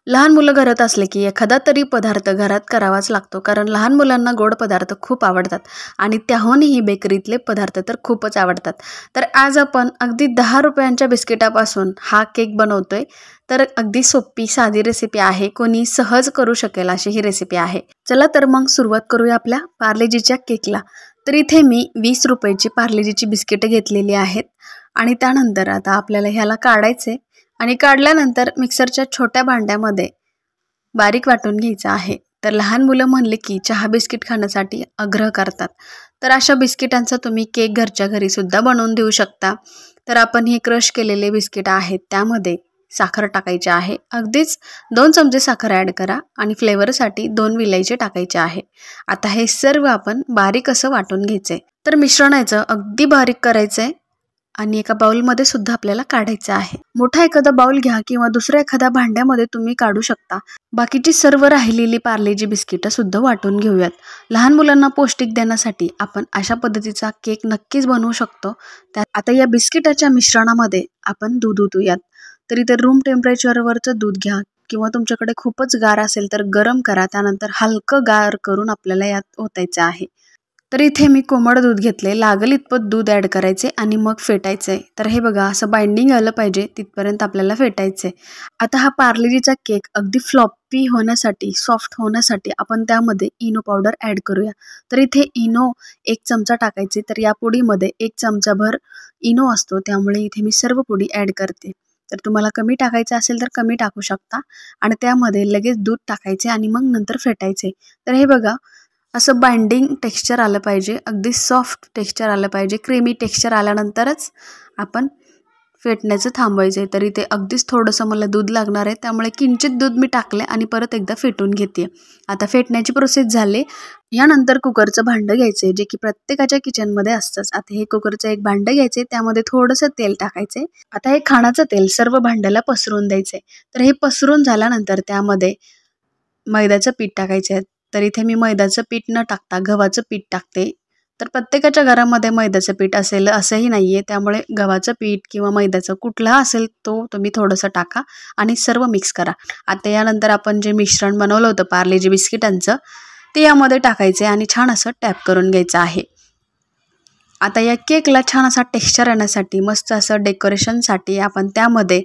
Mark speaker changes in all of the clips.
Speaker 1: लहान मुलं घरात असले की एखादा तरी पदार्थ घरात करावाच लागतो, कारण लहान मुलांना गोड पदार्थ खूप आवडतात आणि त्याहूनही बेकरीतले पदार्थ तर खूपच आवडतात. तर आज आपण अगदी 10 रुपयांच्या बिस्किटापासून हा केक बनवतोय. तर अगदी सोपी साधी रेसिपी आहे, कोणी सहज करू शकेल अशी ही रेसिपी आहे. चला तर मग सुरुवात करूया आपल्या पार्लेजीच्या केकला. तर इथे मी 20 रुपयाची पार्लेजीची बिस्किटं घेतलेली आहेत आणि त्यानंतर आता आपल्याला ह्याला काढायचे आणि काढल्यानंतर मिक्सरच्या छोट्या भांड्यामध्ये बारीक वाटून घ्यायचं आहे. तर लहान मुलं म्हणले की चहा बिस्किट खाण्यासाठी आग्रह करतात, तर अशा बिस्किटांचा तुम्ही केक घरच्या घरी सुद्धा बनवून देऊ शकता. तर आपण हे क्रश केलेले बिस्किट आहेत त्यामध्ये साखर टाकायची आहे. अगदीच 2 चमचे साखर ॲड करा आणि फ्लेवरसाठी 2 विलायची टाकायचे आहे. आता हे सर्व आपण बारीक असं वाटून घ्यायचं आहे. तर मिश्रणाचं अगदी बारीक करायचं आहे आणि एका बाउलमध्ये सुद्धा आपल्याला काढायचं आहे. मोठा एखादा बाउल घ्या किंवा दुसऱ्या एखाद्या भांड्यामध्ये तुम्ही काढू शकता. बाकीची सर्व राहिलेली पार्लेजी बिस्किटं सुद्धा वाटून घेऊयात. लहान मुलांना पौष्टिक देण्यासाठी आपण अशा पद्धतीचा केक नक्कीच बनवू शकतो. आता या बिस्किटाच्या मिश्रणामध्ये आपण दूध ओतूयात. तर इथे रूम टेम्परेचरवरचं दूध घ्या किंवा तुमच्याकडे खूपच गार असेल तर गरम करा. त्यानंतर हलकं गार करून आपल्याला यात ओतायचं आहे. तर इथे मी कोमट दूध घेतले, लागेल इतपत दूध ॲड करायचे आणि मग फेटायचं आहे. तर हे बघा असं बाइंडिंग आलं पाहिजे तिथपर्यंत आपल्याला फेटायचं आहे. आता हा पार्लेजीचा केक अगदी फ्लॉपी होण्यासाठी, सॉफ्ट होण्यासाठी आपण त्यामध्ये इनो पावडर ॲड करूया. तर इथे इनो 1 चमचा टाकायचे. तर या पुडीमध्ये 1 चमचाभर इनो असतो, त्यामुळे इथे मी सर्व पुडी ॲड करते. तर तुम्हाला कमी टाकायचं असेल तर कमी टाकू शकता आणि त्यामध्ये लगेच दूध टाकायचे आणि मग नंतर फेटायचे. तर हे बघा असं बाइंडिंग टेक्स्चर आलं पाहिजे, अगदी सॉफ्ट टेक्स्चर आलं पाहिजे. क्रीमी टेक्स्चर आल्यानंतरच आपण फेटण्याचं थांबवायचं आहे. तर इथे अगदीच थोडंसं मला दूध लागणार आहे, त्यामुळे किंचित दूध मी टाकले आणि परत एकदा फेटून घेते. आता फेटण्याची प्रोसेस झाली. यानंतर कुकरचं भांडं घ्यायचं आहे, जे की प्रत्येकाच्या किचनमध्ये असतंच. आता हे कुकरचं एक भांडं घ्यायचं आहे, त्यामध्ये थोडंसं तेल टाकायचं आहे. आता हे खाण्याचं तेल सर्व भांड्याला पसरून द्यायचं आहे. तर हे पसरून झाल्यानंतर त्यामध्ये मैद्याचं पीठ टाकायचं आहे. तर इथे मी मैद्याचं पीठ न टाकता गव्हाचं पीठ टाकते. तर प्रत्येकाच्या घरामध्ये मैद्याचं पीठ असेल असंही नाही आहे, त्यामुळे गव्हाचं पीठ किंवा मैद्याचं कुठला असेल तो तुम्ही थोडंसं टाका आणि सर्व मिक्स करा. आता यानंतर आपण जे मिश्रण बनवलं होतं पार्लेजी बिस्किटांचं ते यामध्ये टाकायचे आणि छान असं टॅप करून घ्यायचं आहे. आता या केकला छान असा टेक्स्चर येण्यासाठी, मस्त असं डेकोरेशनसाठी आपण त्यामध्ये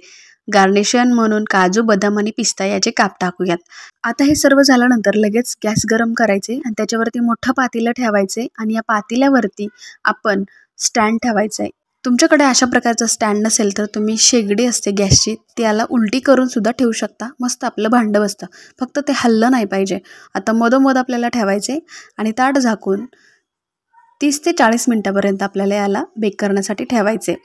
Speaker 1: गार्निशन म्हणून काजू, बदाम आणि पिस्ता याचे काप टाकूयात. आता हे सर्व झाल्यानंतर लगेच गॅस गरम करायचे आणि त्याच्यावरती मोठं पातेलं ठेवायचे आणि या पातेल्यावरती आपण स्टँड ठेवायचं आहे. तुमच्याकडे अशा प्रकारचं स्टँड नसेल तर तुम्ही शेगडी असते गॅसची, त्याला उलटी करून सुद्धा ठेवू शकता. मस्त आपलं भांडं बसतं, फक्त ते हललं नाही पाहिजे. आता मधोमध आपल्याला ठेवायचे आणि ताट झाकून 30 ते 40 मिनटापर्यंत आपल्याला याला बेक करण्यासाठी ठेवायचे.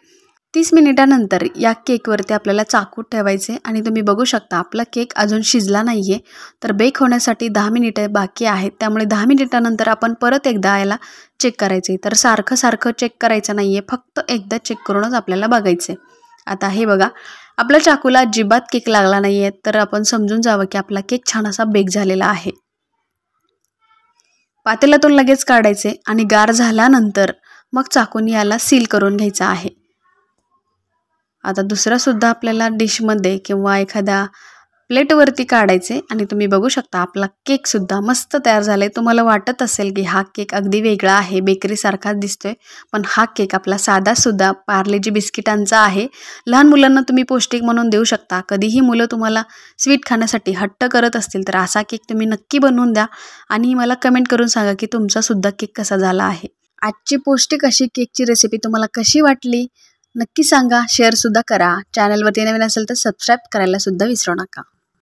Speaker 1: 30 मिनिटानंतर या केकवरती आपल्याला चाकू ठेवायचे आणि तुम्ही बघू शकता आपला केक अजून शिजला नाही आहे. तर बेक होण्यासाठी 10 मिनिटं बाकी आहेत, त्यामुळे 10 मिनिटानंतर आपण परत एकदा याला चेक करायचे. तर सारखं चेक करायचं नाही आहे, फक्त एकदा चेक करूनच आपल्याला बघायचे. आता हे बघा आपल्या चाकूला अजिबात केक लागला नाही आहे, तर आपण समजून जावं की आपला केक छान असा बेक झालेला आहे. पातेल्यातून लगेच काढायचे आणि गार झाल्यानंतर मग चाकून याला सील करून घ्यायचं आहे. आता दुसरा सुद्धा आपल्याला डिशमध्ये किंवा एखाद्या प्लेटवरती काढायचे आणि तुम्ही बघू शकता आपला केक सुद्धा मस्त तयार झालाय. तुम्हाला वाटत असेल की हा केक अगदी वेगळा आहे, बेकरीसारखाच दिसतोय, पण हा केक आपला साधा सुद्धा पार्लेजी बिस्किटांचा आहे. लहान मुलांना तुम्ही पौष्टिक म्हणून देऊ शकता. कधीही मुलं तुम्हाला स्वीट खाण्यासाठी हट्ट करत असतील तर असा केक तुम्ही नक्की बनवून द्या आणि मला कमेंट करून सांगा की तुमचा सुद्धा केक कसा झाला आहे. आजची पौष्टिक अशी केकची रेसिपी तुम्हाला कशी वाटली नक्की सांगा. शेअर सुद्धा करा. चॅनलवरती नवीन असेल तर सबस्क्राईब करायला सुद्धा विसरू नका.